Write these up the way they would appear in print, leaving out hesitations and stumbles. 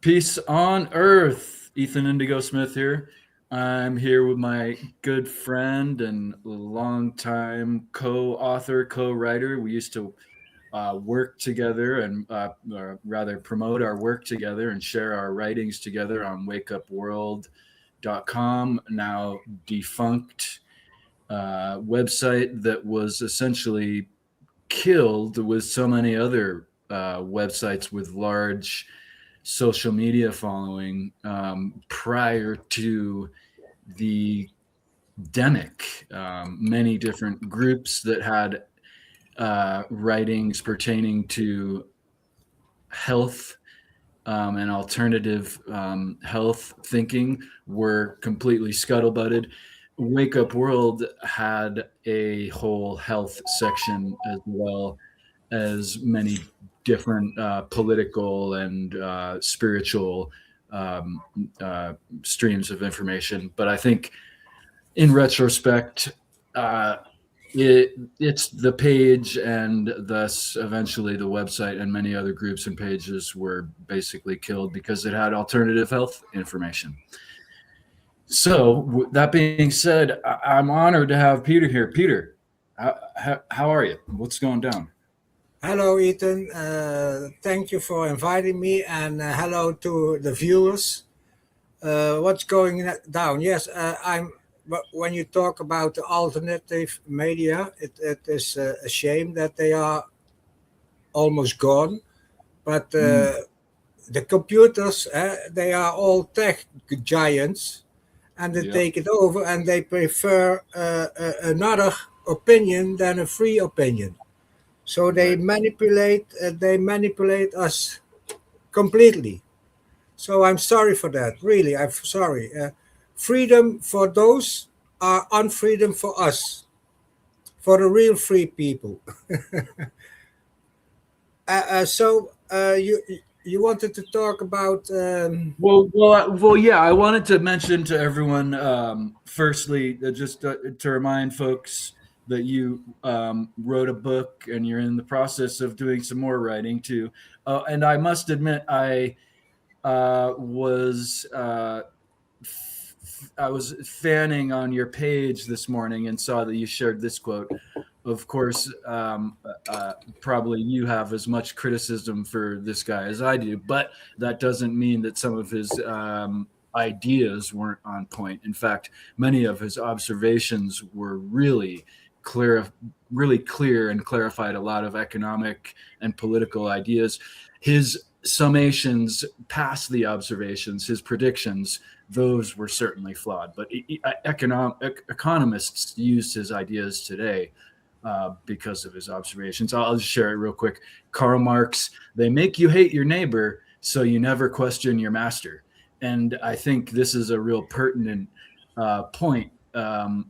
Peace on earth. Ethan Indigo Smith here. I'm here with my good friend and longtime co-author, co-writer. We used to work together and or rather promote our work together and share our writings together on wakeupworld.com, now defunct website that was essentially killed with so many other websites with large social media following prior to the demic. Many different groups that had writings pertaining to health and alternative health thinking were completely scuttlebutted. Wake Up World had a whole health section as well as many different political and spiritual streams of information. But I think in retrospect, it's the page and thus eventually the website and many other groups and pages were basically killed because it had alternative health information. So that being said, I'm honored to have Peter here. Peter, how are you? What's going down? Hello, Ethan. Thank you for inviting me, and hello to the viewers. What's going down? Yes, I'm. But when you talk about the alternative media, it is a shame that they are almost gone. But the computers, they are all tech giants, and they Yeah. take it over, and they prefer another opinion than a free opinion. So they Right. manipulate us completely. So I'm sorry for that. Really, I'm sorry. Freedom for those are unfreedom for us, for the real free people. You wanted to talk about Yeah. I wanted to mention to everyone, firstly, just to remind folks that you wrote a book and you're in the process of doing some more writing too. And I must admit, was I was fanning on your page this morning and saw that you shared this quote. Of course, probably you have as much criticism for this guy as I do, but that doesn't mean that some of his ideas weren't on point. In fact, many of his observations were clear, really clear, and clarified a lot of economic and political ideas. His summations past the observations, his predictions, those were certainly flawed. But economists use his ideas today because of his observations. I'll just share it real quick. Karl Marx, they make you hate your neighbor so you never question your master. And I think this is a real pertinent point,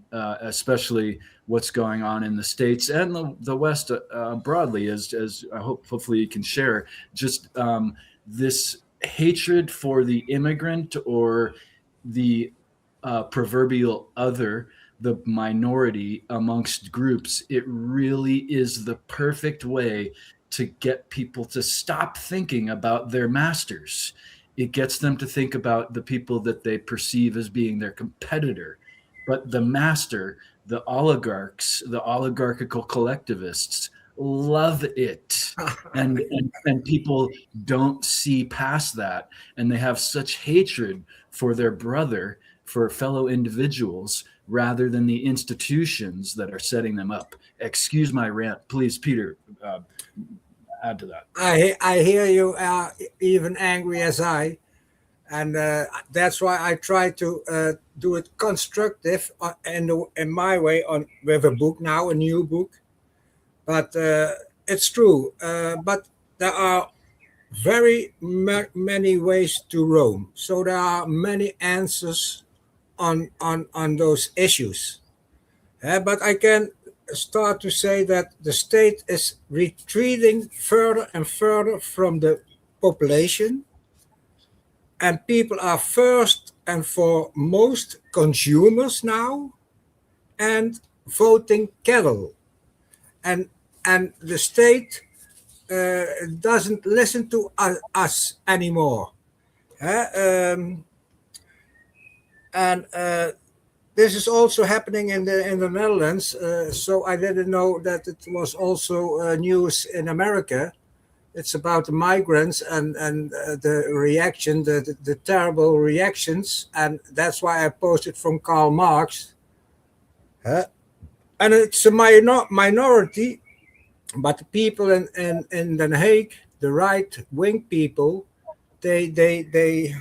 especially what's going on in the States and the West broadly, as I hopefully you can share, just this hatred for the immigrant or the proverbial other, the minority amongst groups. It really is the perfect way to get people to stop thinking about their masters. It gets them to think about the people that they perceive as being their competitor. But the master, the oligarchs, the oligarchical collectivists love it. And people don't see past that. And they have such hatred for their brother, for fellow individuals, rather than the institutions that are setting them up. Excuse my rant. Please, Peter, add to that. I hear you are even angry as I, and that's why I try to do it constructive in my way on with a book now, a new book. But it's true. But there are many ways to roam. So there are many answers on those issues. But I can start to say that the state is retreating further and further from the population, and people are first and foremost consumers now and voting cattle. And the state doesn't listen to us anymore. Uh, and this is also happening in the Netherlands. So I didn't know that it was also news in America. It's about the migrants and the reaction, the terrible reactions, and that's why I posted from Karl Marx. Uh, and it's a minority, but the people in Den Haag, the right wing people, they they they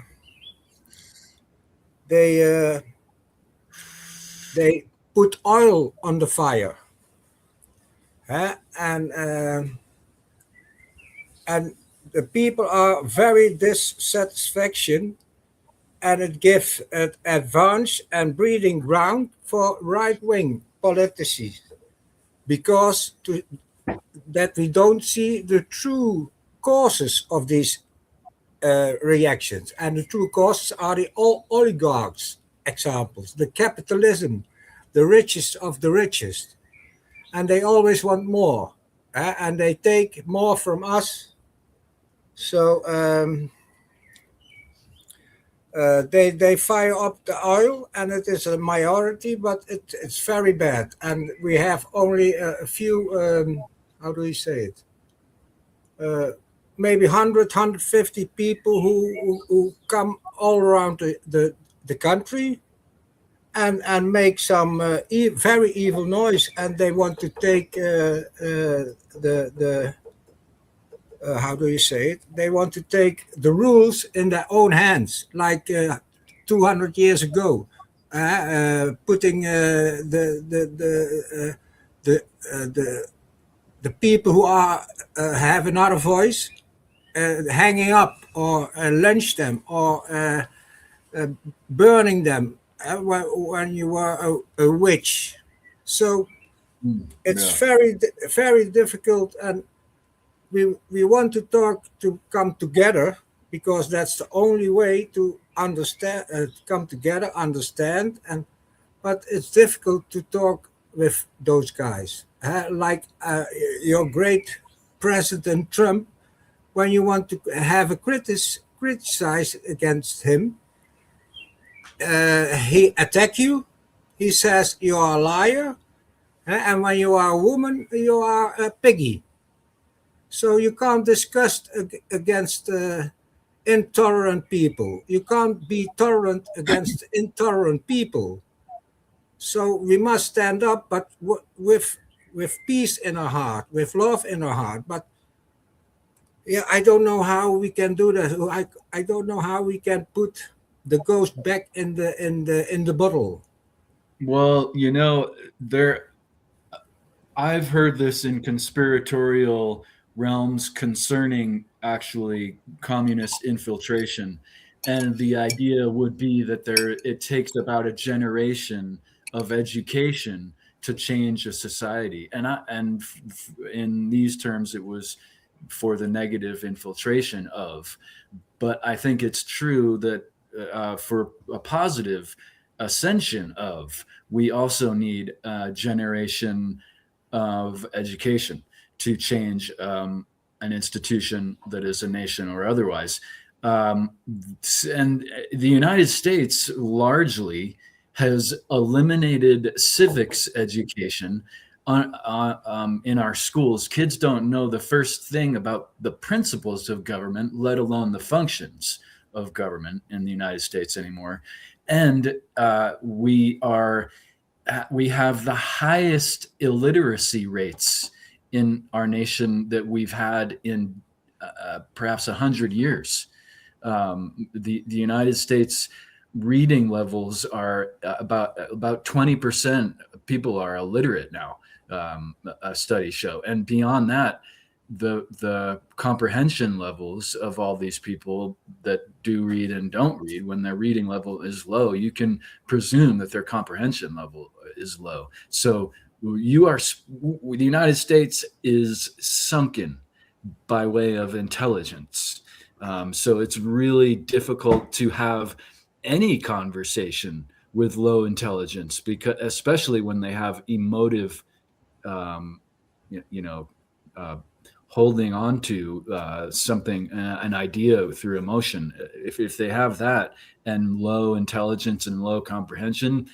they they put oil on the fire, and the people are very dissatisfaction, and it gives an advance and breeding ground for right wing politicians because that we don't see the true causes of these reactions. And the true causes are the oligarchs examples, the capitalism, the richest of the richest. And they always want more. And they take more from us. So they fire up the oil, and it is a minority, but it's very bad. And we have only a few, how do you say it? Uh, Maybe 100, people who come all around the country and make some very evil noise, and they want to take the how do you say it? They want to take the rules in their own hands, like 200 years ago, putting the, the people who are have another voice, hanging up or lynch them or uh, burning them when you were a witch. So it's Yeah. very difficult, and we want to talk to come together because that's the only way to understand, come together, understand, and but it's difficult to talk with those guys, like your great President Trump. When you want to have a criticize against him, he attack you. He says you are a liar, and when you are a woman, you are a piggy. So you can't discuss against intolerant people. You can't be tolerant against intolerant people. So we must stand up, but with peace in our heart, with love in our heart. But yeah, I don't know how we can do that. I don't know how we can put the ghost back in the bottle. Well, there I've heard this in conspiratorial realms concerning actually communist infiltration. And the idea would be that it takes about a generation of education to change a society. In these terms, it was for the negative infiltration of. But I think it's true that for a positive ascension of, we also need a generation of education to change an institution that is a nation or otherwise. And the United States largely has eliminated civics education in our schools. Kids don't know the first thing about the principles of government, let alone the functions of government in the United States anymore. And we have the highest illiteracy rates in our nation that we've had in perhaps 100 years. The United States reading levels are about 20% people are illiterate now. Studies show, and beyond that, the comprehension levels of all these people that do read and don't read, when their reading level is low, you can presume that their comprehension level is low. So the United States is sunken by way of intelligence. So it's really difficult to have any conversation with low intelligence, because especially when they have emotive, um, you know, uh, holding on to something, an idea through emotion. If they have that and low intelligence and low comprehension,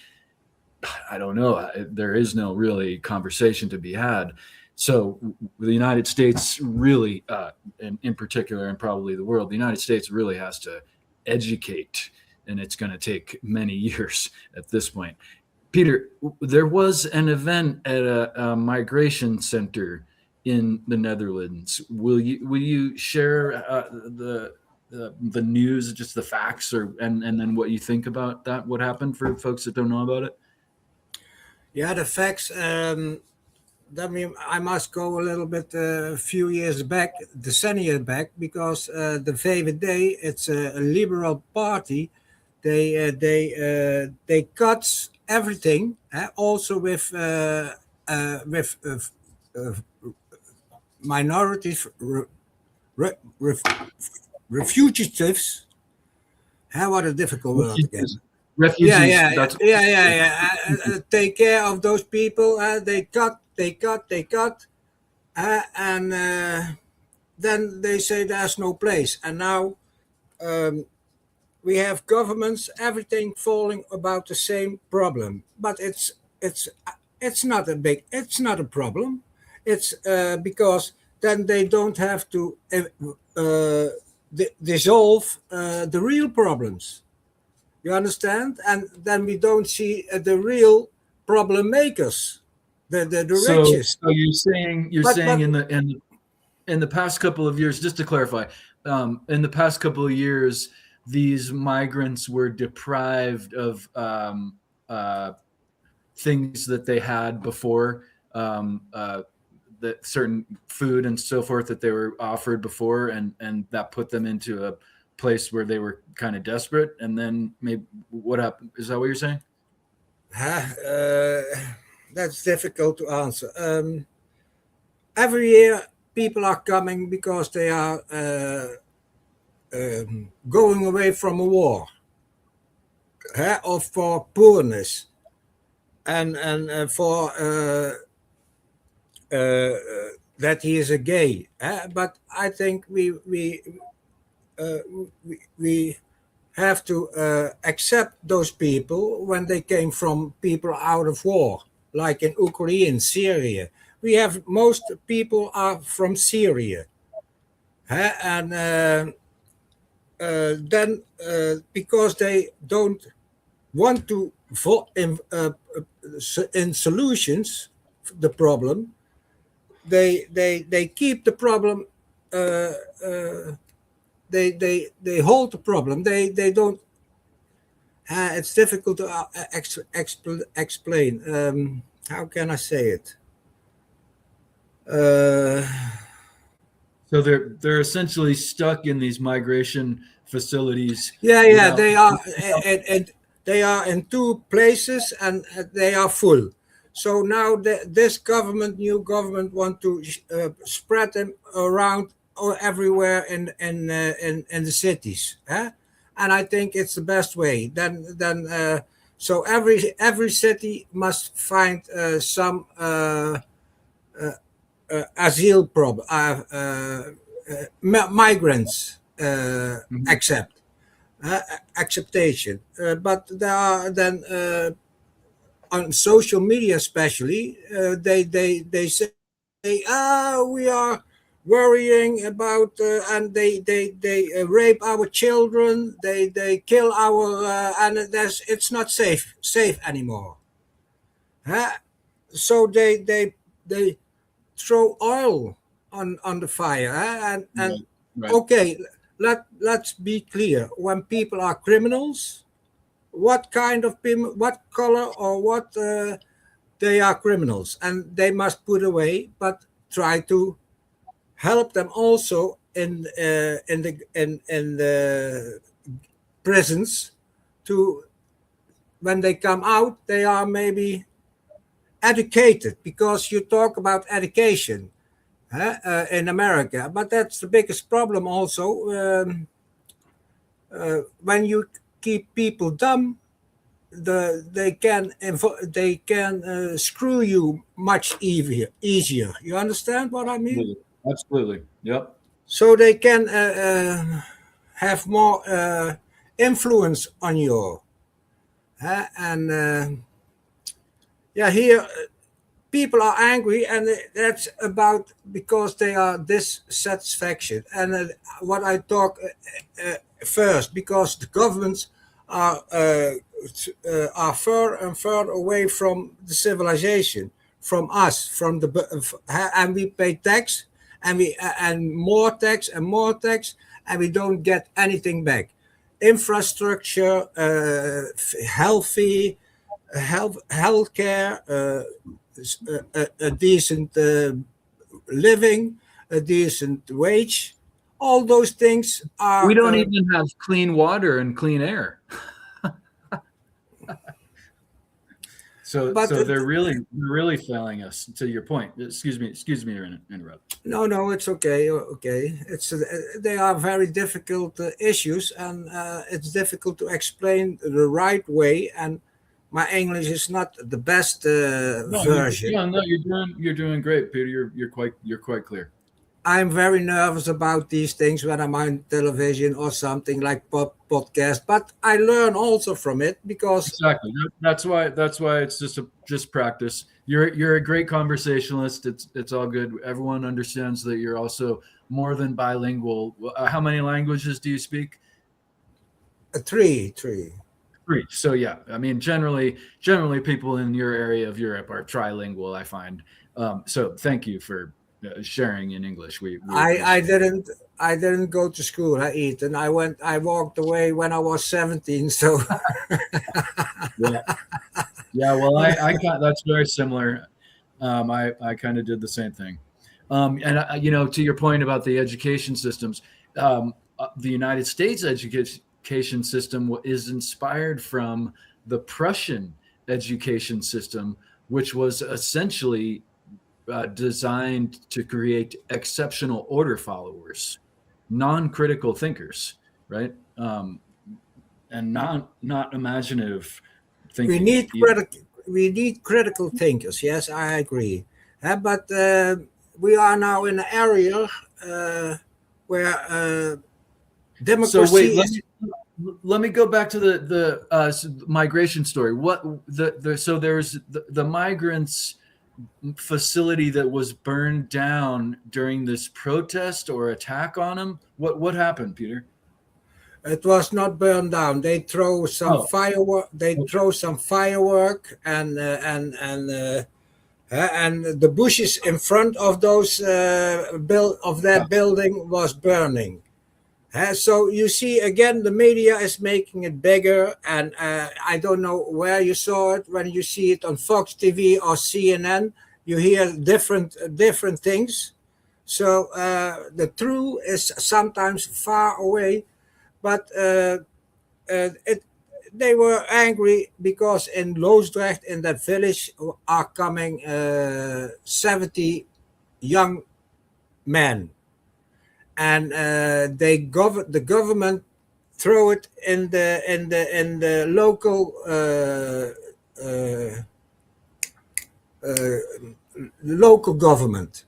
I don't know. There is no really conversation to be had. So the United States really, in particular, and probably the world, the United States really has to educate, and it's going to take many years at this point. Peter, there was an event at a migration center in the Netherlands. Will you share the news, just the facts, or and then what you think about that? What happened for folks that don't know about it? Yeah, the facts. I must go a little bit a few years back, decennia back, because the VVD, it's a liberal party. They cut everything, also with uh, minorities, re, ref, refugiatives. What a difficult word Refugees. again. Yeah, Refugees. yeah, That's yeah, yeah, yeah. Take care of those people. They cut, and then they say there's no place. And now um, we have governments, everything falling about the same problem. But it's not a big, it's not a problem. It's because then they don't have to dissolve the real problems. You understand? And then we don't see the real problem makers, the so. richest. So you're saying But in the past couple of years, just to clarify, in the past couple of years, these migrants were deprived of things that they had before, that certain food and so forth that they were offered before, and that put them into a place where they were kind of desperate. And then maybe what happened? Is that what you're saying? uh, that's difficult to answer. Every year, people are coming because they are going away from a war, or for poorness, and for uh, that he is a gay. But I think uh, we have to accept those people when they came from people out of war, like in Ukraine, Syria. We have most people are from Syria, and then because they don't want to in solutions the problem, they keep the problem. Uh, uh, they hold the problem. They don't. It's difficult to explain. How can I say it? Uh, So they're essentially stuck in these migration facilities yeah. without. They are, and they are in two places, and they are full. So now this government, new government, want to spread them around everywhere in the cities. And I think it's the best way. So every city must find some asylum problem, migrants Mhm. accept acceptation. But there are then on social media, especially, they say, we are worrying about, and they rape our children, they kill our, and it's not safe anymore. Huh? So they throw oil on the fire, and Right. Right. okay, let's be clear. When people are criminals, what kind of what color or what they are criminals, and they must put away, but try to help them also in the prisons, to when they come out they are maybe educated, because you talk about education in America, but that's the biggest problem also. When you keep people dumb, they can screw you much easier. You understand what I mean? Absolutely. Yep. so they can have more influence on you. And yeah, here people are angry, and that's about because they are dissatisfaction. And what I talk first, because the governments are further and further away from the civilization, from us, from the and we pay tax, and we and more tax and more tax, and we don't get anything back. Infrastructure, healthy, healthcare, a decent living, a decent wage. All those things We are. don't even have clean water and clean air. But So they're really failing us. To your point, excuse me to interrupt. no, no, it's okay. Okay, it's they are very difficult issues, and it's difficult to explain the right way. And my English is not the best No, version. no, you're doing great, Peter. You're quite clear. I'm very nervous about these things when I'm on television or something like podcast, but I learn also from it because Exactly. That's why it's just practice. You're a great conversationalist. It's all good. Everyone understands that you're also more than bilingual. How many languages do you speak? three. Three. So yeah, I mean, generally, people in your area of Europe are trilingual. I find. So thank you for sharing in English. We I appreciate it. didn't go to school, Ethan. I walked away when I was 17. So Yeah, yeah. Well, I that's very similar. I kind of did the same thing. And to your point about the education systems, the United States education system is inspired from the Prussian education system, which was essentially designed to create exceptional order followers, non-critical thinkers, right? And not imaginative we thinking need either. critical thinkers. Yes, I agree. But we are now in an area where So wait, democracy is. let me go back to the migration story. What so there's the migrants facility that was burned down during this protest or attack on them. What happened, Peter? It was not burned down. They throw some Oh, firework. They okay. throw some firework, and the bushes in front of those of Yeah. that building was burning. So you see again, the media is making it bigger, and I don't know where you saw it. When you see it on Fox TV or CNN, you hear different things. So the truth is sometimes far away, but it they were angry because in Loosdrecht, in that village, are coming 70 young men, and the government throw it in the local uh, local government.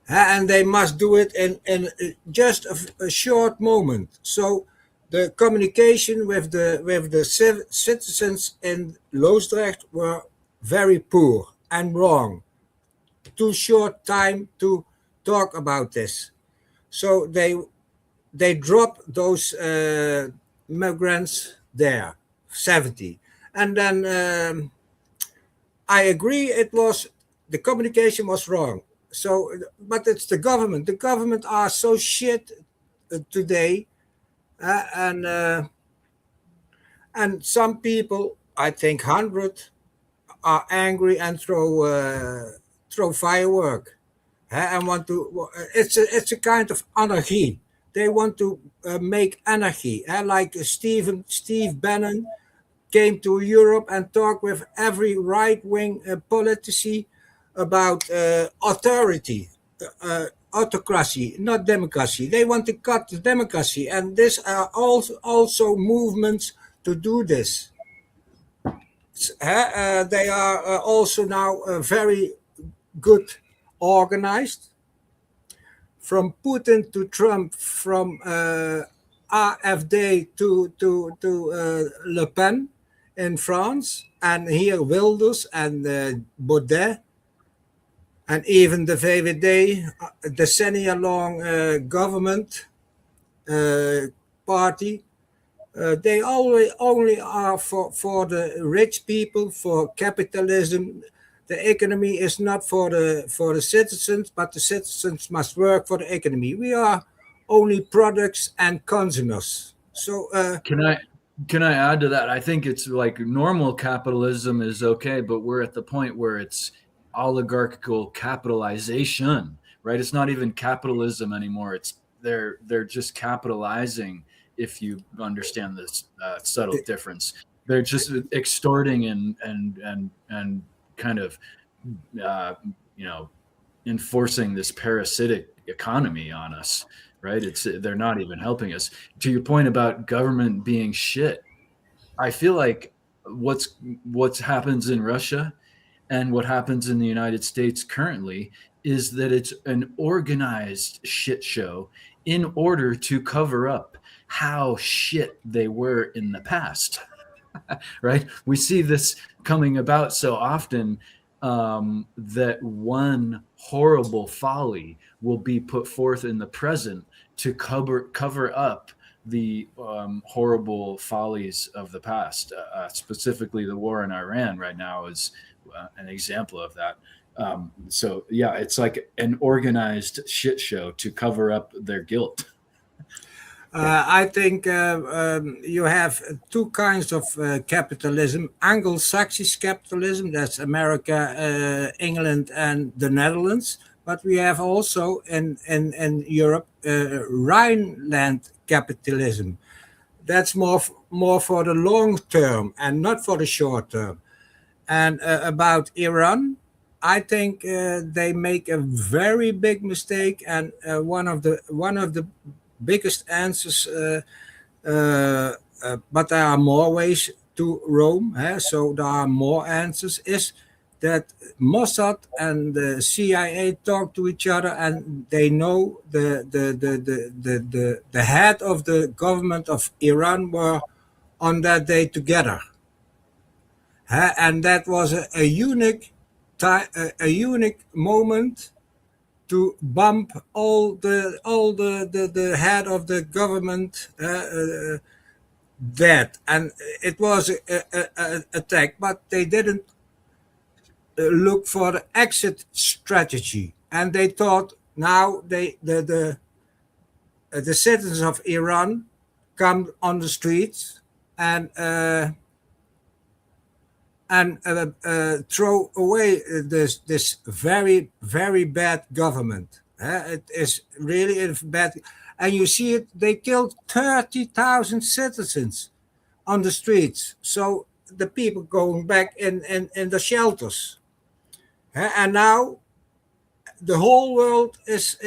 And they must do it in just a short moment. So the communication with the citizens in Loosdrecht were very poor and wrong. Too short time to talk about this. So they drop those migrants there, 70. And then I agree, it was the communication was wrong. So, but it's the government. The government are so shit today, uh, and uh, and some people, I think 100, are angry and throw firework, and want to. It's a kind of anarchy. They want to make anarchy, like Steve Bannon came to Europe and talked with every right wing politician about authority, autocracy, not democracy. They want to cut the democracy, and this are also movements to do this. They are also now very good organized. from Putin to Trump, from AfD to Le Pen in France, and here Wilders and Baudet, and even the VVD, decennia-long government party. They always only are for the rich people, for capitalism. The economy is not for the citizens, but the citizens must work for the economy. We are only products and consumers. So Can I add to that? I think it's like normal capitalism is okay, but we're at the point where it's oligarchical capitalization, right? It's not even capitalism anymore. It's they're just capitalizing. If you understand this subtle difference, they're just extorting and kind of you know enforcing this parasitic economy on us, right? They're not even helping us. To your point about government being shit, I feel like what's happens in Russia and what happens in the United States currently is that it's an organized shit show in order to cover up how shit they were in the past. Right? We see this coming about so often, that one horrible folly will be put forth in the present to cover up the horrible follies of the past. Specifically, the war in Iran right now is an example of that. So yeah, it's like an organized shit show to cover up their guilt. I think you have two kinds of capitalism. Anglo-Saxon capitalism, that's America, England, and the Netherlands. But we have also in Europe Rhineland capitalism. That's more for the long term and not for the short term. And about Iran, I think they make a very big mistake, and one of the biggest answers. But there are more ways to Rome, so there are more answers. Is that Mossad and the CIA talk to each other, and they know the head of the government of Iran were on that day together. And that was a unique time, a unique moment to bump all the head of the government dead, and it was a attack, but they didn't look for the exit strategy, and they thought now the citizens of Iran come on the streets and throw away this very very bad government. It is really bad, and you see it. They killed 30,000 citizens on the streets. So the people going back in the shelters, and now the whole world is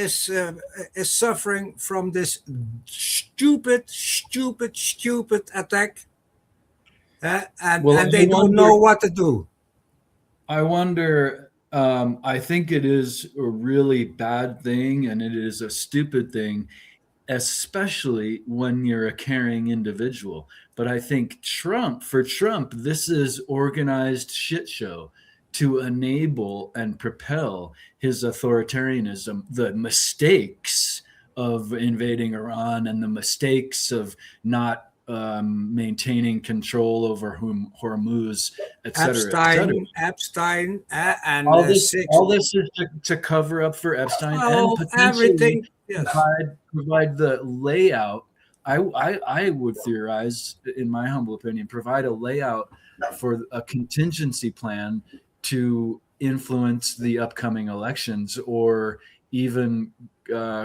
suffering from this stupid attack, Well, and they don't know what to do. I wonder. I think it is a really bad thing, and it is a stupid thing, especially when you're a caring individual. But I think for Trump, this is organized shit show to enable and propel his authoritarianism. The mistakes of invading Iran and the mistakes of not maintaining control over Hormuz, et cetera, et cetera. Epstein, and All this is to cover up for Epstein and potentially everything. Yes. provide the layout. I would theorize, in my humble opinion, provide a layout for a contingency plan to influence the upcoming elections, or even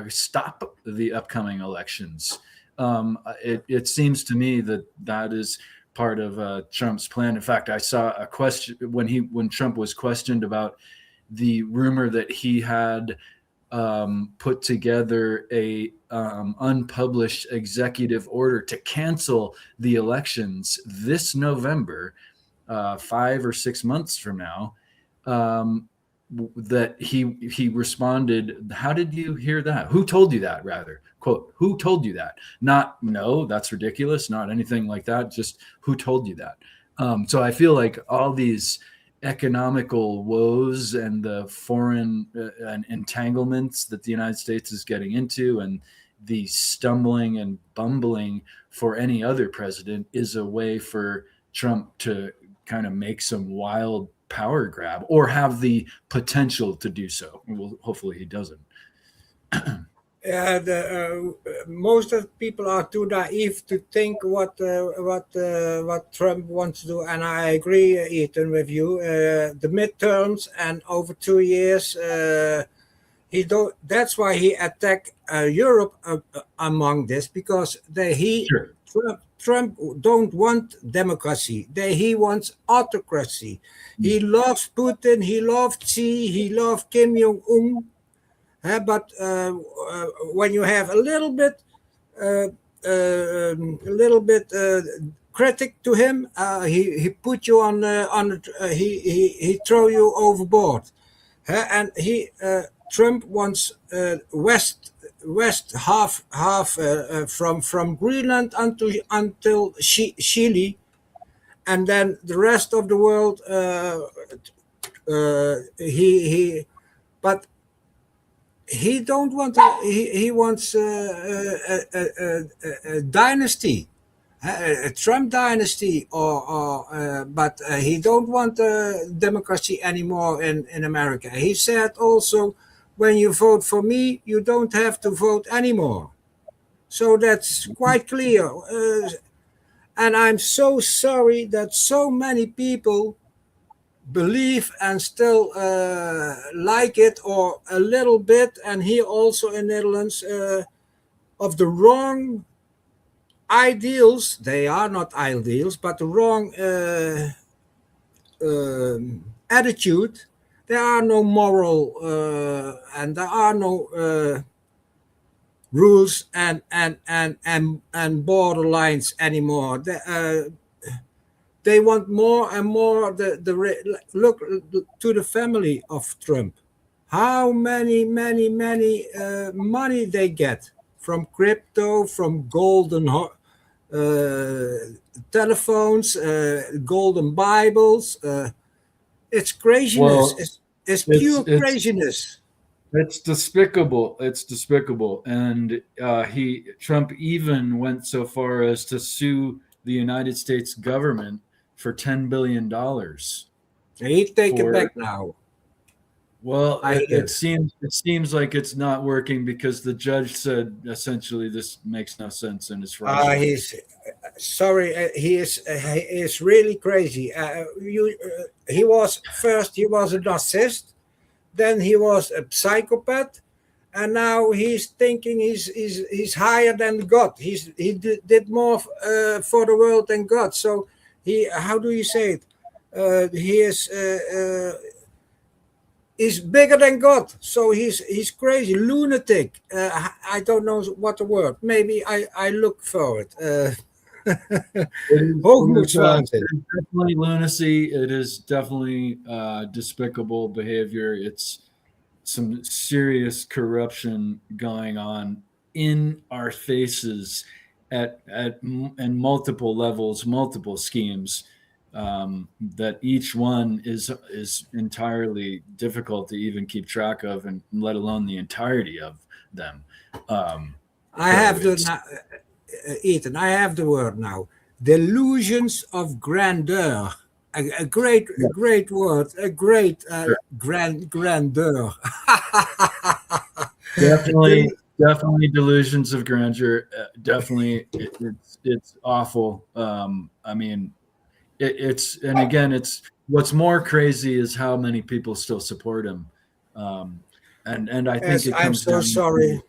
stop the upcoming elections. It seems to me that is part of Trump's plan. In fact, I saw a question when Trump was questioned about the rumor that he had put together a unpublished executive order to cancel the elections this November, 5 or 6 months from now. that he responded, "How did you hear that? Who told you that?" Rather, quote, "Who told you that?" Not, "No, that's ridiculous," not anything like that. Just, "Who told you that?" So I feel like all these economical woes and the foreign and entanglements that the United States is getting into, and the stumbling and bumbling for any other president, is a way for Trump to kind of make some wild power grab, or have the potential to do so. Well, hopefully he doesn't. Most of the people are too naive to think what Trump wants to do, and I agree, Ethan, with you. The midterms and over 2 years, he don't. That's why he attacked Europe among this, because Sure. Trump don't want democracy. He wants autocracy. He loves Putin. He loves Xi. He loves Kim Jong Un. But when you have a little bit, critic to him, he put you he throw you overboard. And Trump wants west half from Greenland until Chile, and then the rest of the world. He but he don't want he wants a dynasty, a Trump dynasty, but he don't want democracy anymore in America. He said also, when you vote for me, you don't have to vote anymore. So that's quite clear. And I'm so sorry that so many people believe and still like it, or a little bit, and here also in Netherlands, of the wrong ideals. They are not ideals, but the wrong attitude. There are no moral and there are no rules and borderlines anymore. They want more and more. Look to the family of Trump. How many money they get from crypto, from golden telephones, golden Bibles. It's craziness. Well, It's pure craziness. it's despicable. It's despicable. And Trump even went so far as to sue the United States government for $10 billion. He take it back now. Well, it seems like it's not working, because the judge said essentially this makes no sense and is fraudulent. He's sorry. He is really crazy. He was a narcissist, then he was a psychopath, and now he's thinking he's higher than God. He did more for the world than God. So how do you say it? He is bigger than God. So he's crazy, lunatic. I don't know what the word. Maybe I look for it. Definitely lunacy. It is definitely despicable behavior. It's some serious corruption going on in our faces and multiple levels, multiple schemes. That each one is entirely difficult to even keep track of, and let alone the entirety of them. I have Ethan. I have the word now. Delusions of grandeur. A great word. A great grandeur. Definitely delusions of grandeur. Definitely, it's awful. I mean, and again, it's what's more crazy is how many people still support him, and I think I'm so sorry.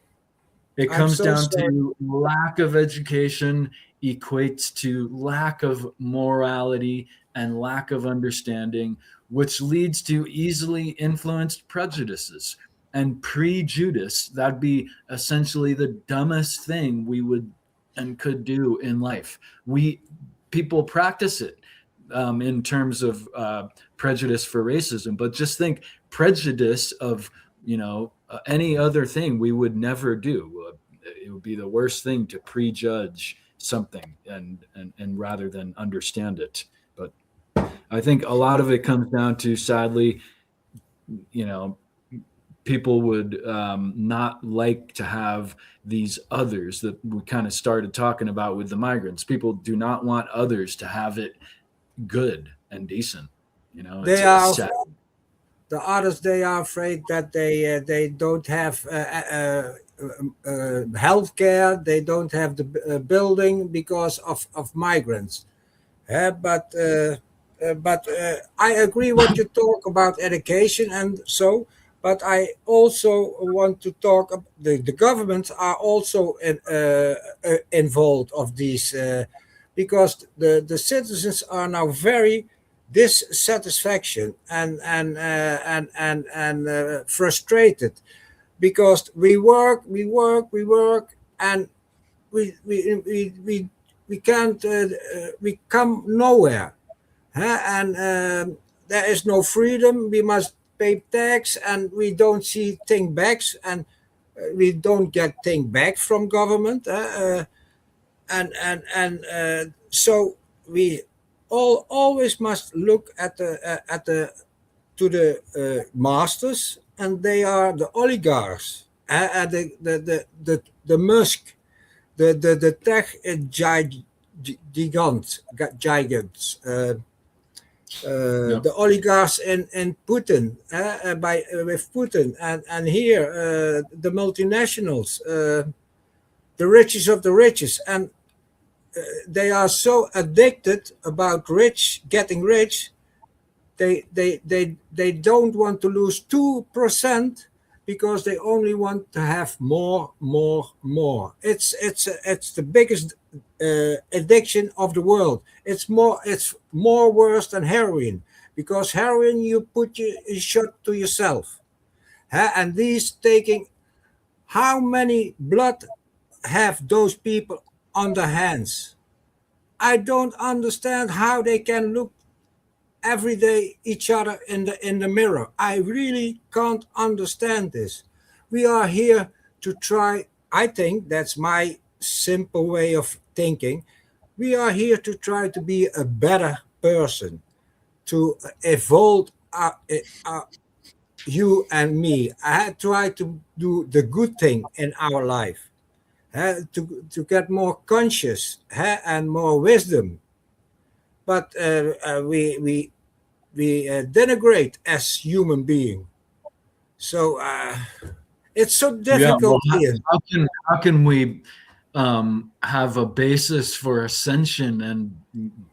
It comes down to lack of education equates to lack of morality and lack of understanding, which leads to easily influenced prejudices and prejudice. That'd be essentially the dumbest thing we would and could do in life. People practice it. in terms of prejudice for racism, but just think prejudice of any other thing we would never do. It would be the worst thing to prejudge something and rather than understand it. But I think a lot of it comes down to, sadly, you know, people would not like to have these others that we kind of started talking about with the migrants. People do not want others to have it good and decent. They It's are sad. the others. They are afraid that they don't have health care. They don't have the building because of migrants. But I agree what you talk about education and so. But I also want to talk. The governments are also involved of these because the citizens are now very dissatisfaction and frustrated because we work and we can't we come nowhere. Huh? And there is no freedom. We must pay tax, and we don't see thing backs, and we don't get thing back from government. So we all always must look at the to the masters, and they are the oligarchs, the Musk, the tech giants. Yep. The oligarchs and Putin with Putin and here the multinationals, the richest of the richest, and they are so addicted about getting rich. They don't want to lose 2% because they only want to have more. It's the biggest addiction of the world. It's more worse than heroin because heroin you put a shot to yourself. Huh? And these taking how many blood have those people on their hands? I don't understand how they can look every day each other in the mirror. I really can't understand this. We are here to try. I think that's my simple way of thinking. We are here to try to be a better person, to evolve you and me. I try to do the good thing in our life, to get more conscious and more wisdom. But we denigrate as human being. So it's so Yeah. Well, difficult here. how can we have a basis for ascension and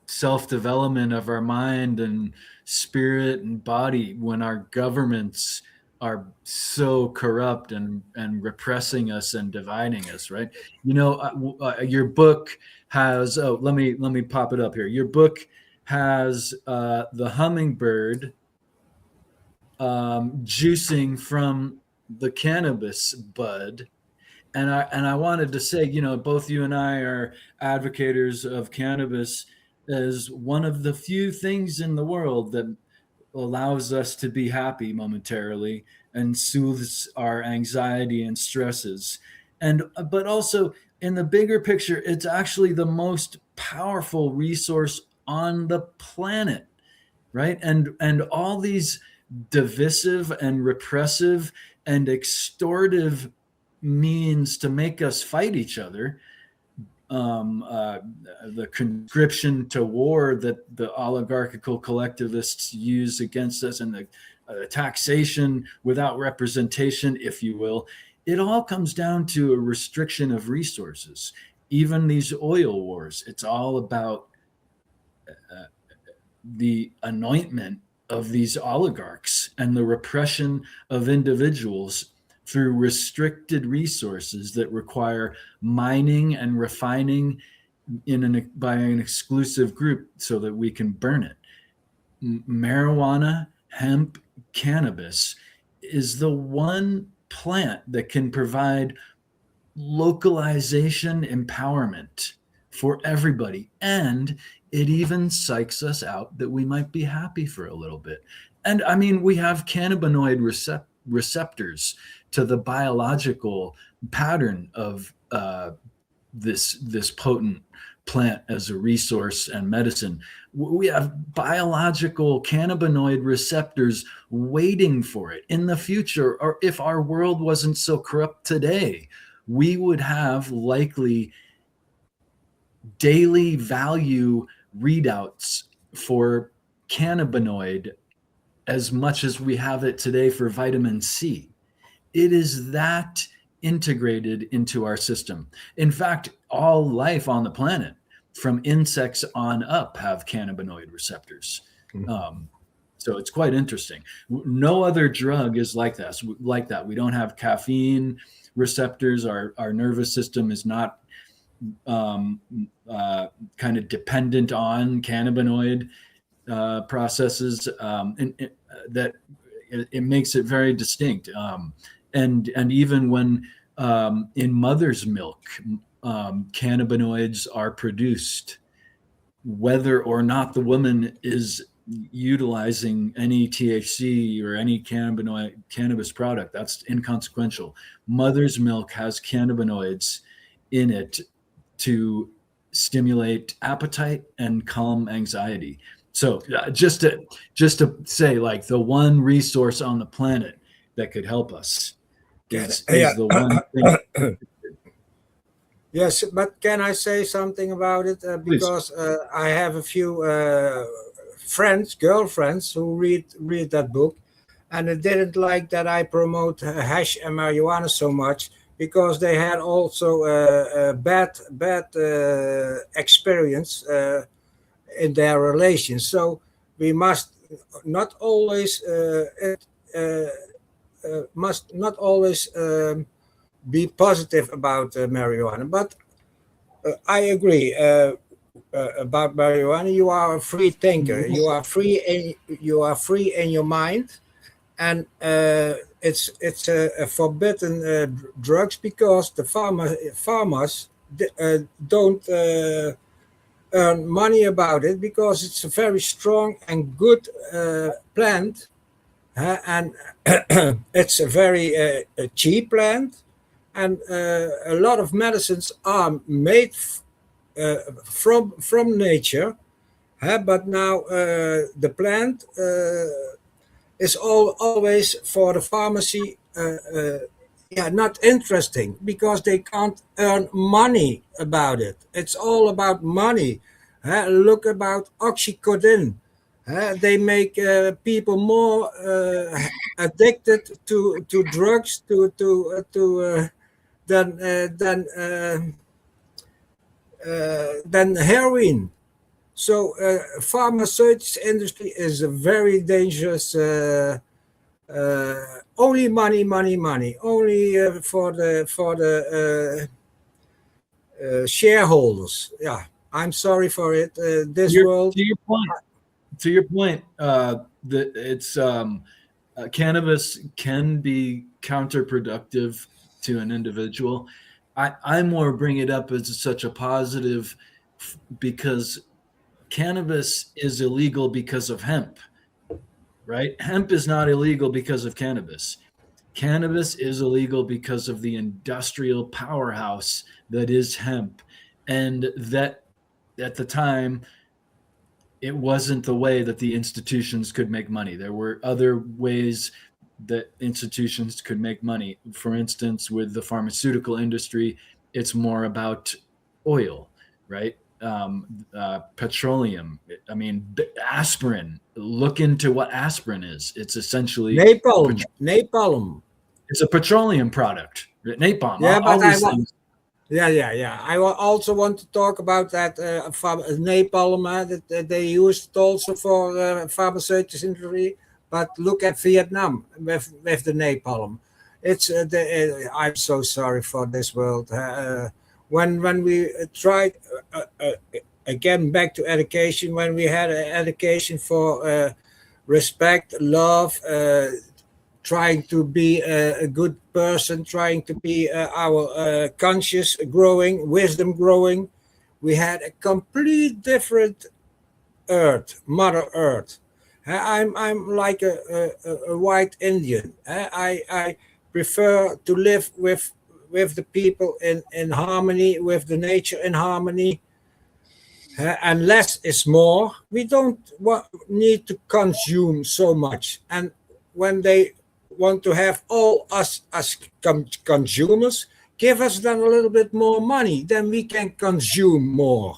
self development of our mind and spirit and body when our governments are so corrupt and repressing us and dividing us, right? Your book has, oh, let me pop it up here. Your book has the hummingbird juicing from the cannabis bud. And I wanted to say, both you and I are advocates of cannabis as one of the few things in the world that allows us to be happy momentarily and soothes our anxiety and stresses. And but also in the bigger picture, it's actually the most powerful resource on the planet, right? And all these divisive and repressive and extortive means to make us fight each other, um, uh, the conscription to war that the oligarchical collectivists use against us, and the taxation without representation, if you will, it all comes down to a restriction of resources. Even these oil wars, it's all about uh, the anointment of these oligarchs and the repression of individuals through restricted resources that require mining and refining by an exclusive group so that we can burn it. Marijuana, hemp, cannabis is the one plant that can provide localization empowerment for everybody. And it even psychs us out that we might be happy for a little bit. And I mean, we have cannabinoid receptors to the biological pattern of this potent plant as a resource and medicine. We have biological cannabinoid receptors waiting for it in the future. Or if our world wasn't so corrupt today, we would have likely daily value readouts for cannabinoid as much as we have it today for vitamin C. It is that integrated into our system. In fact, all life on the planet, from insects on up, have cannabinoid receptors. So it's quite interesting. No other drug is like that. We don't have caffeine receptors. Our nervous system is not kind of dependent on cannabinoid processes, and that it makes it very distinct. And even when in mother's milk, cannabinoids are produced, whether or not the woman is utilizing any THC or any cannabis product, that's inconsequential. Mother's milk has cannabinoids in it to stimulate appetite and calm anxiety. So just to say, like, the one resource on the planet that could help us is the one thing. Yes, but can I say something about it? Because I have a few girlfriends who read that book, and they didn't like that I promote hash and marijuana so much, because they had also a bad experience in their relations. So we must not always be positive about marijuana. But I agree about marijuana. You are a free thinker. You are free in your mind, and it's a forbidden drugs, because the farmers don't earn money about it, because it's a very strong and good plant, and it's a very cheap plant, and a lot of medicines are made from nature, but now the plant is always for the pharmacy not interesting, because they can't earn money about it. It's all about money. Look about oxycodone. They make people more addicted to drugs than heroin. So pharmaceutical industry is a very dangerous. Only money, only for the shareholders. Yeah, I'm sorry for it. This world. To your point, it's cannabis can be counterproductive to an individual. I more bring it up as such a positive, because cannabis is illegal because of hemp, right? Hemp is not illegal because of cannabis. Cannabis is illegal because of the industrial powerhouse that is hemp. And that at the time, it wasn't the way that the institutions could make money. There were other ways that institutions could make money. For instance, with the pharmaceutical industry, it's more about oil, right? Petroleum. I mean, aspirin. Look into what aspirin is. It's essentially napalm. It's a petroleum product. Napalm. Yeah, I also want to talk about that napalm that they used also for pharmaceutical industry. But look at Vietnam with the napalm. It's I'm so sorry for this world. When we tried again back to education, when we had education for respect, love, trying to be a good person, trying to be our conscious growing, wisdom growing, we had a complete different Earth, Mother Earth. I'm like a white Indian. I prefer to live with the people in harmony, with the nature in harmony. And less is more. We don't need to consume so much. And when they want to have all us as consumers, give us then a little bit more money, then we can consume more.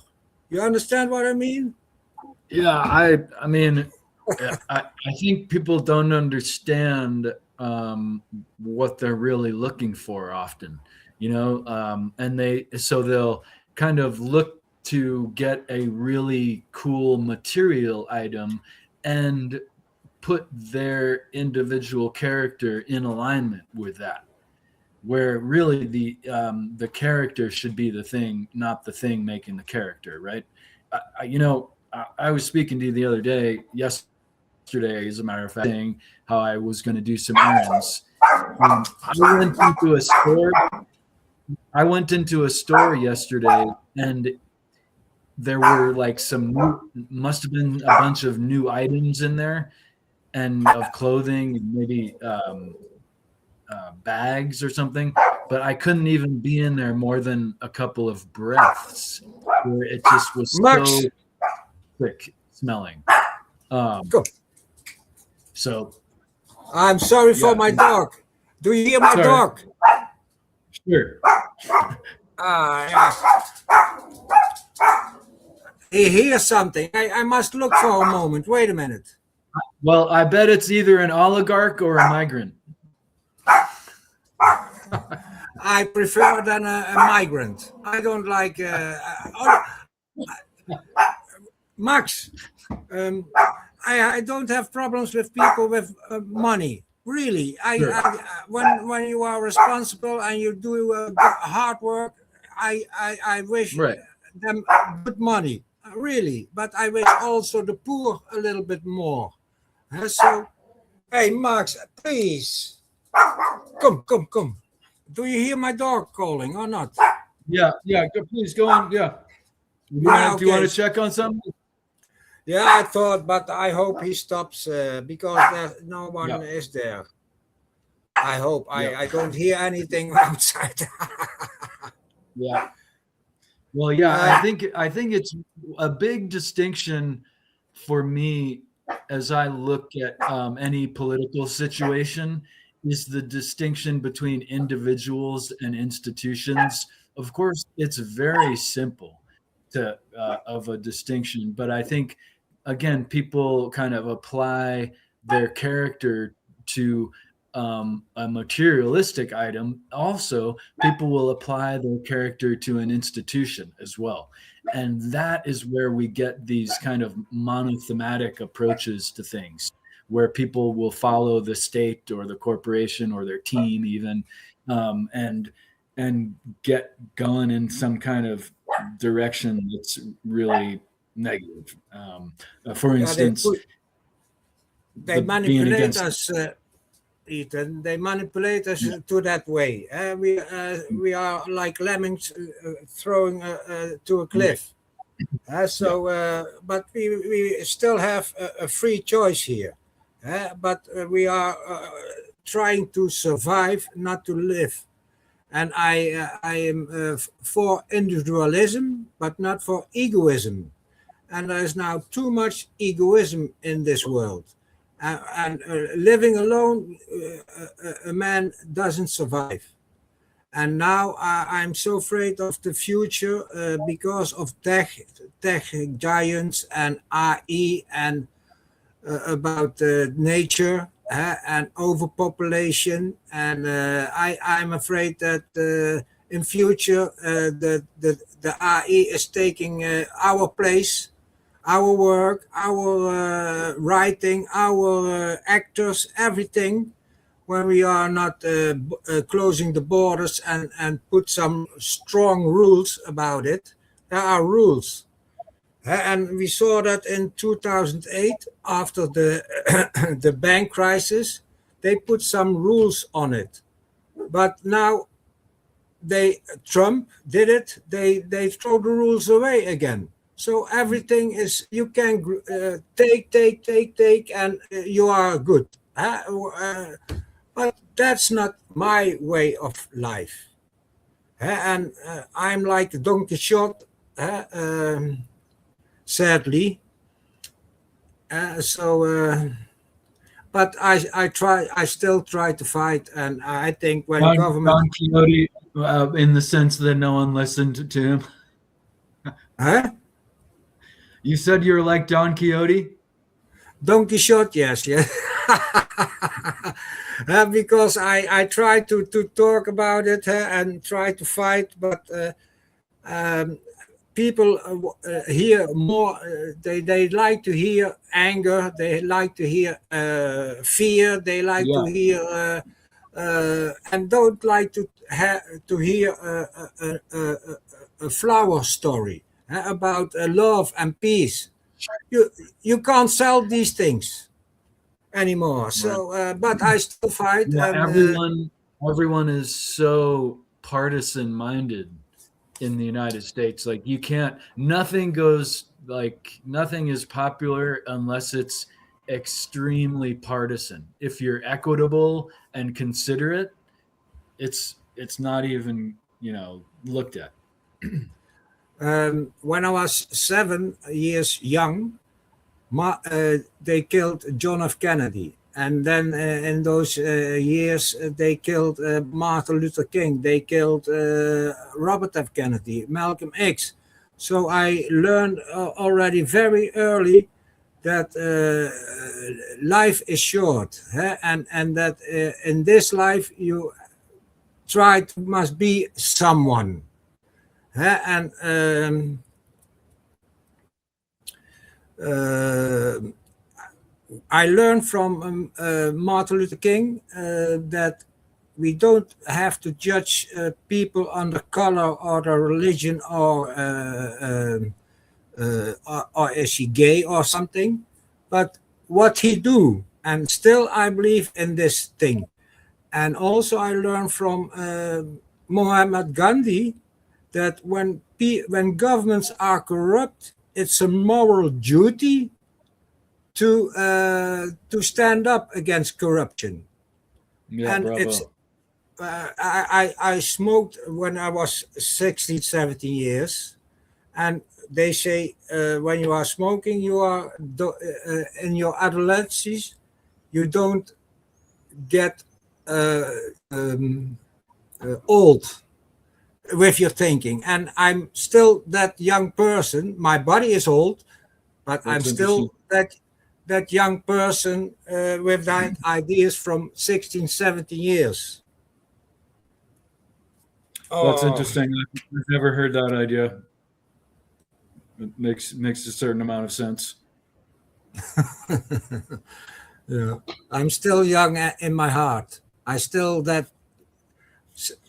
You understand what I mean? Yeah, I mean, I think people don't understand what they're really looking for often, and they'll kind of look to get a really cool material item and put their individual character in alignment with that, where really the character should be the thing, not the thing making the character, right? I was speaking to you the other day, yesterday, as a matter of fact, saying how I was going to do some errands. I went into a store. I went into a store yesterday, and there were like must have been a bunch of new items in there, and of clothing, and maybe bags or something. But I couldn't even be in there more than a couple of breaths, where it just was Max, so thick smelling. go. So I'm sorry for yeah, my dog. Do you hear my sorry. dog? Sure. Yeah. He hears something. I must look for a moment. Wait a minute. Well, I bet it's either an oligarch or a migrant. I prefer than a migrant. I don't like Max. I don't have problems with people with money. Really, Sure. When you are responsible and you do hard work, I wish Right. them good money. Really, but I wish also the poor a little bit more. So, hey Max, please come. Do you hear my dog calling or not? Yeah. Please go on. Yeah. Do you want to check on something? Yeah, I thought, but I hope he stops because no one is there. I hope. I don't hear anything outside. Yeah. Well, yeah, I think it's a big distinction for me as I look at any political situation is the distinction between individuals and institutions. Of course, it's very simple of a distinction, but I think again people kind of apply their character to a materialistic item. Also, people will apply their character to an institution as well. And that is where we get these kind of monothematic approaches to things, where people will follow the state or the corporation or their team even, and get going in some kind of direction that's really negative. For instance, they manipulate us. Ethan, they manipulate us to that way. We are like lemmings throwing to a cliff. But we still have a free choice here. But we are trying to survive, not to live. And I am for individualism, but not for egoism. And there's now too much egoism in this world. And living alone, a man doesn't survive. And now I'm so afraid of the future because of tech giants and AI and about nature and overpopulation. And I'm afraid that in future the AI is taking our place, our work, our writing, our actors, everything, when we are not closing the borders and put some strong rules about it. There are rules. And we saw that in 2008, after the, the bank crisis, they put some rules on it. But now Trump did it. They throw the rules away again. So everything is you can take, and you are good. But that's not my way of life. And I'm like Don Quixote, sadly. But I still try to fight, and I think when government, Don Quixote, in the sense that no one listened to him. huh? You said you're like Don Quixote? Don Quixote, yes, yes. Because I try to talk about it and try to fight, but um, people hear more. They like to hear anger. They like to hear fear. They like to hear and don't like to hear a flower story about love and peace. You can't sell these things anymore. So, but I still fight. Yeah, And everyone is so partisan minded in the United States. Like you can't. Nothing is popular unless it's extremely partisan. If you're equitable and considerate, it's not even looked at. when I was 7 years young, they killed John F. Kennedy. And then in those years, they killed Martin Luther King. They killed Robert F. Kennedy, Malcolm X. So I learned already very early that life is short, and that in this life you must be someone. And I learned from Martin Luther King that we don't have to judge people on the color or the religion or is he gay or something, but what he do. And still I believe in this thing. And also I learned from Muhammad Gandhi that when governments are corrupt, it's a moral duty to stand up against corruption. Yeah, and bravo. It's I smoked when I was 16, 17 years, and they say when you are smoking, you are in your adolescence, you don't get old with your thinking. And I'm still that young person. My body is old, but I'm still that young person with that ideas from 16, 17 years. That's interesting. I've never heard that idea. It makes a certain amount of sense. Yeah, I'm still young in my heart. I still that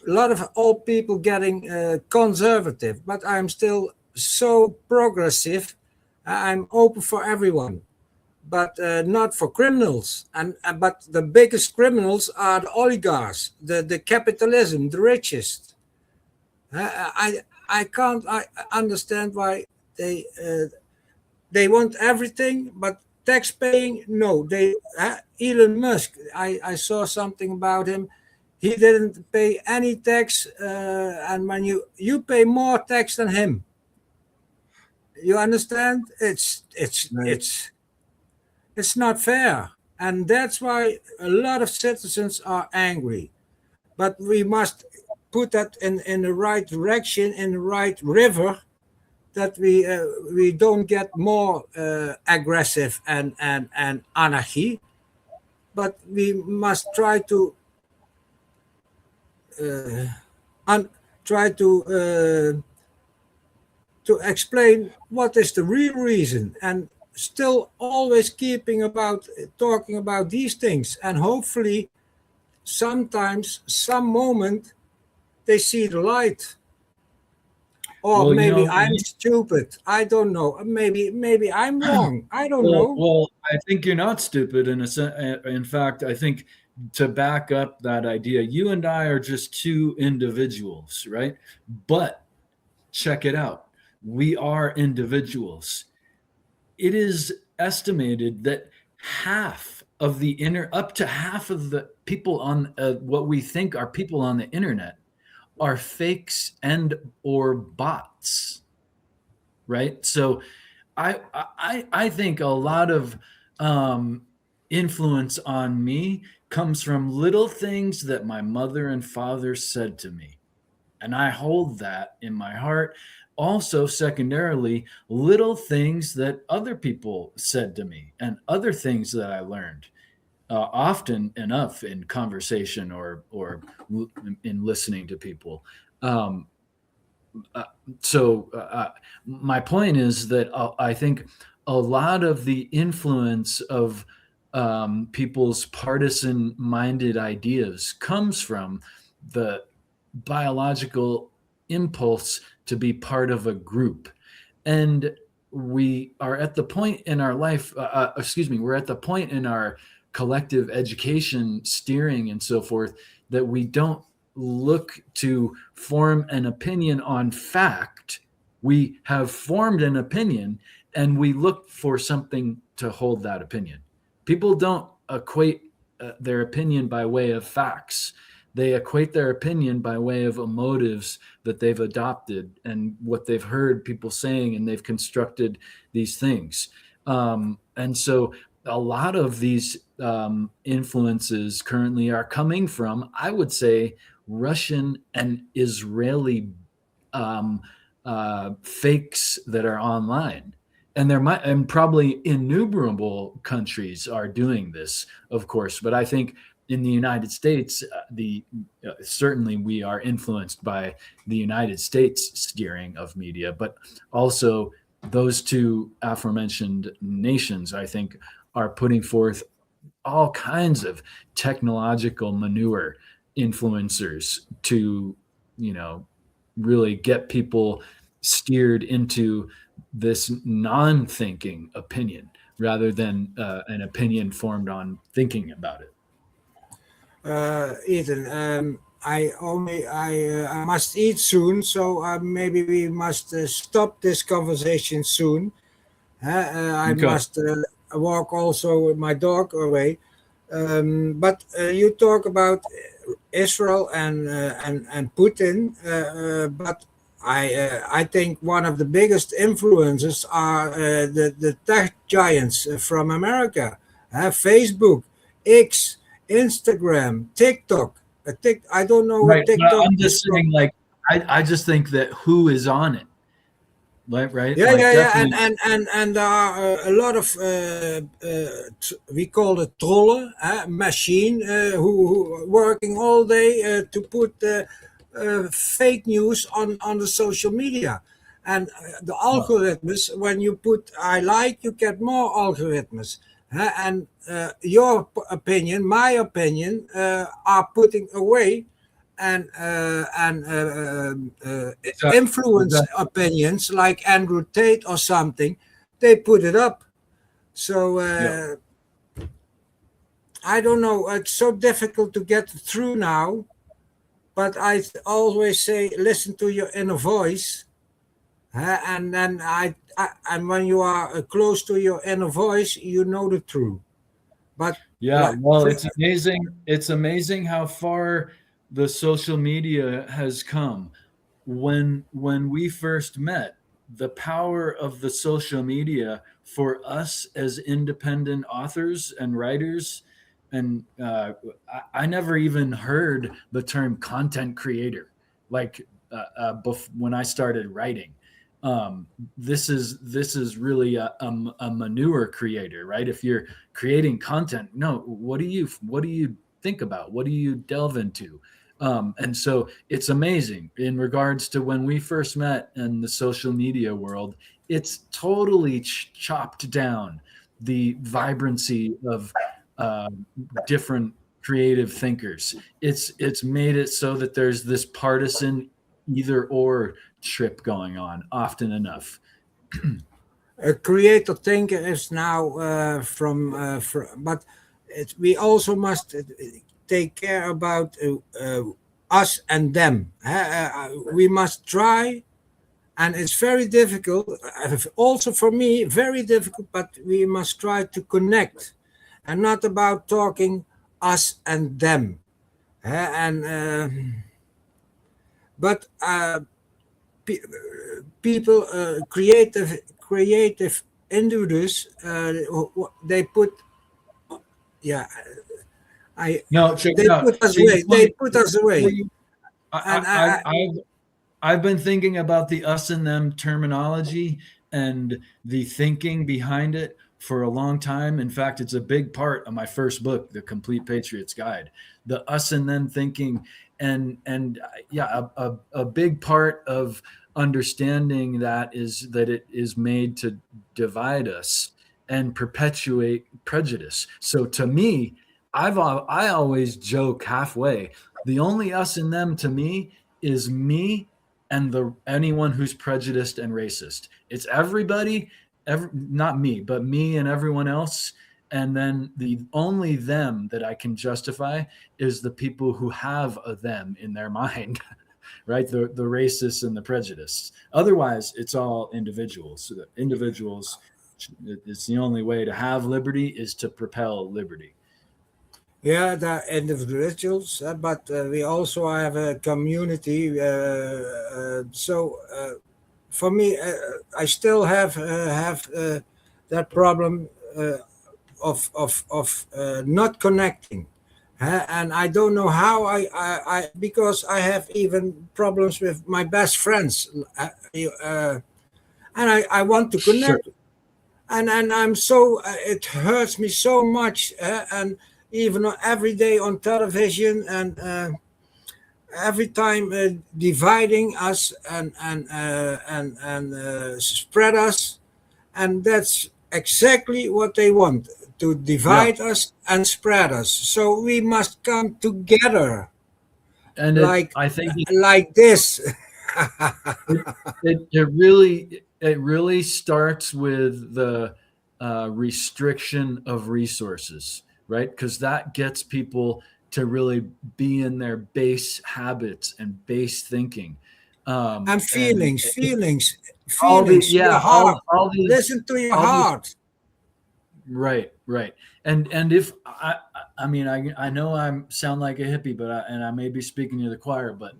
a lot of old people getting conservative, but I'm still so progressive. I'm open for everyone, but not for criminals. And but the biggest criminals are the oligarchs, the capitalism, the richest. I can't understand why they want everything, but tax paying, no. Elon Musk, I saw something about him. He didn't pay any tax, and when you pay more tax than him, you understand? It's not fair, and that's why a lot of citizens are angry. But we must put that in the right direction, in the right river, that we don't get more aggressive and anarchy, but we must try to explain what is the real reason, and still always talking about these things, and hopefully sometimes some moment they see the light. Or maybe I'm stupid. I don't know. Maybe I'm wrong. I don't know. Well, I think you're not stupid in a sense. In fact, I think to back up that idea, you and I are just two individuals, right? But check it out. We are individuals. It is estimated that up to half of the people on what we think are people on the internet are fakes and or bots, right? So I think a lot of um, influence on me comes from little things that my mother and father said to me, and I hold that in my heart. Also, secondarily, little things that other people said to me and other things that I learned, often enough in conversation or in listening to people. Um, uh, so my point is that I think a lot of the influence of people's partisan minded ideas comes from the biological impulse to be part of a group. And we are at the point in our life, we're at the point in our collective education steering and so forth that we don't look to form an opinion on fact. We have formed an opinion and we look for something to hold that opinion. People don't equate their opinion by way of facts. They equate their opinion by way of emotives that they've adopted and what they've heard people saying, and they've constructed these things. And so a lot of these influences currently are coming from, I would say, Russian and Israeli um, fakes that are online. And there might, and probably innumerable countries are doing this, of course. But I think in the United States, the certainly we are influenced by the United States steering of media, but also those two aforementioned nations, I think, are putting forth all kinds of technological manure influencers to, you know, really get people steered into this non-thinking opinion rather than an opinion formed on thinking about it. Ethan, I must eat soon, so maybe we must stop this conversation soon. I Okay. must walk also with my dog away. But you talk about Israel and Putin, but I think one of the biggest influences are the tech giants from America, Facebook, X, Instagram, TikTok. I don't know what Right. But TikTok I'm is just from. saying, like, I just think that who is on it, right? Yeah, Like, yeah, yeah, definitely. and there are a lot of we call it trollen machine who working all day to put fake news on the social media, and the Well, algorithms. When you put I like, you get more algorithms, and your opinion, my opinion, are putting away and exactly. influence Exactly. opinions like Andrew Tate or something, they put it up. So Yep. I don't know. It's so difficult to get through now. But always say, listen to your inner voice, and then and when you are close to your inner voice, you know the truth. But Yeah, like, well, it's amazing. It's amazing how far the social media has come. When we first met, the power of the social media for us as independent authors and writers, and I never even heard the term content creator, like when I started writing. This is really a manure creator, right? If you're creating content, no, what do you think about, what do you delve into? And so it's amazing in regards to when we first met in the social media world. It's totally chopped down the vibrancy of uh, different creative thinkers. It's made it so that there's this partisan either or trip going on often enough. a creator thinker is now but we also must take care about us and them. We must try, and it's very difficult, also for me, very difficult, but we must try to connect and not about talking us and them. And but people, creative individuals, they put, yeah, I No, check they it out. put us See, away. They put us away, and I've been thinking about the us and them terminology and the thinking behind it for a long time. In fact, it's a big part of my first book, The Complete Patriot's Guide. The us and them thinking, and yeah, a big part of understanding that is that it is made to divide us and perpetuate prejudice. So to me, I always joke halfway. The only us and them to me is me and the anyone who's prejudiced and racist. It's everybody, not me, but me and everyone else. And then the only them that I can justify is the people who have a them in their mind, right? The racists and the prejudiced. Otherwise, it's all individuals. So the individuals, it's the only way to have liberty is to propel liberty. yeah, there are individuals, but we also have a community. For me, I still have that problem of not connecting. And I don't know how because I have even problems with my best friends, and I want to Sure. connect, and I'm so it hurts me so much, and even every day on television, and every time dividing us and spread us, and that's exactly what they want, to Yeah. divide us and spread us. So we must come together And I think like this. it, it really starts with the restriction of resources, right? Because that gets people to really be in their base habits and base thinking. And And all the feelings, yeah, your heart. all these Listen to your all these heart. right. And if I mean, I know I sound like a hippie, but and I may be speaking to the choir, but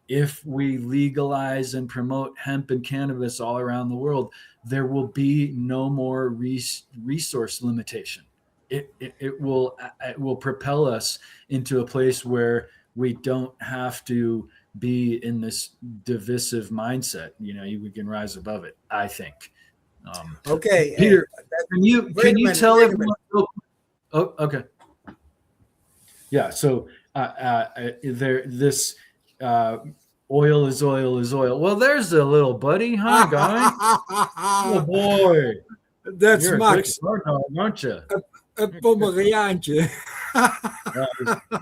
if we legalize and promote hemp and cannabis all around the world, there will be no more resource limitation. It will propel us into a place where we don't have to be in this divisive mindset. You know, we can rise above it, I think. Um, Okay, Peter, can you wait a minute, tell wait a minute. everyone? Oh, okay. Yeah. So there, this uh, oil is oil is oil. Well, there's the little buddy. Hi, guy. Oh boy, That's you're a good Max, guard dog, aren't you? een Pomeriaantje.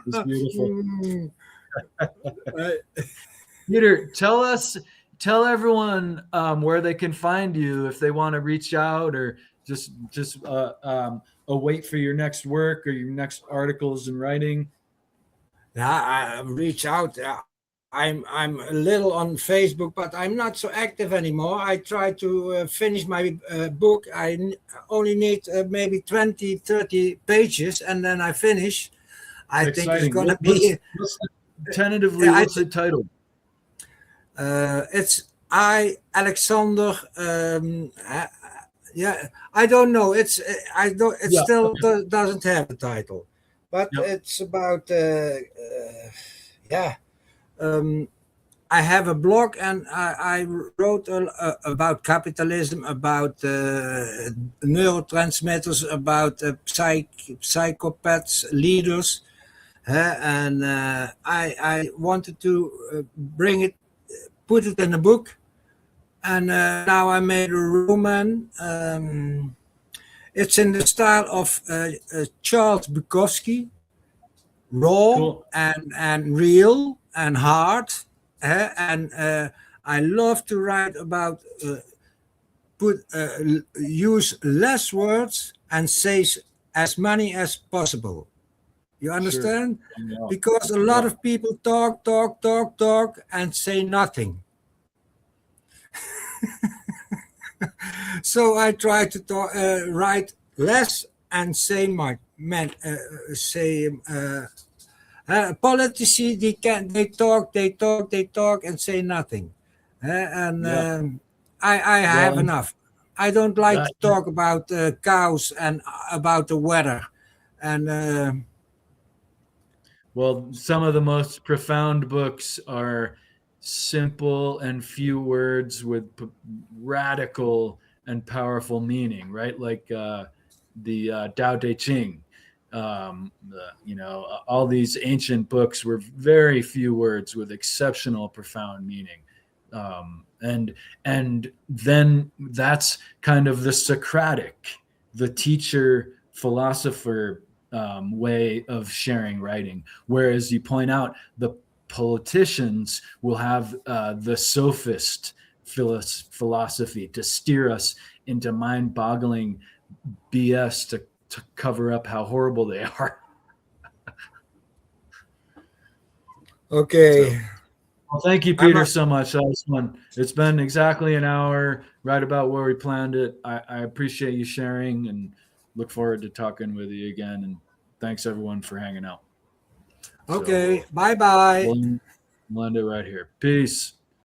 It's beautiful. Mm, uh, Peter, tell everyone where they can find you if they want to reach out or just await for your next work or your next articles and writing. yeah, I reach out. I'm a little on Facebook, but I'm not so active anymore. I try to finish my book. Only need maybe 20, 30 pages, and then I finish. I think it's Exciting. gonna be. Tentatively, what's it titled? It's I Alexander. Yeah, I don't know. I don't. It Yeah. still doesn't have a title, but Yep. it's about. Yeah. I have a blog, and I wrote about capitalism, about neurotransmitters, about psychopaths, leaders, and I wanted to bring it, put it in a book, and now I made a roman. It's in the style of Charles Bukowski, raw Cool. and real and hard, and I love to write about use less words and say as many as possible. You Sure. understand? Yeah. Because a lot of people talk, and say nothing. So I try to write less and say my man. Say politicians, they talk, and say nothing. And Yeah. I have Well, enough. I don't like that, to talk about cows and about the weather. And well, some of the most profound books are simple and few words with radical and powerful meaning, right? Like the Tao Te Ching. All these ancient books were very few words with exceptional, profound meaning. And then that's kind of the Socratic, the teacher philosopher way of sharing writing. Whereas you point out the politicians will have the sophist philosophy to steer us into mind-boggling BS to cover up how horrible they are. So, okay, well, thank you, I'm Peter, so much. That was fun. It's been exactly an hour, right about where we planned it. I appreciate you sharing and look forward to talking with you again. And thanks everyone for hanging out. So okay. Bye bye. we'll end it right here. Peace.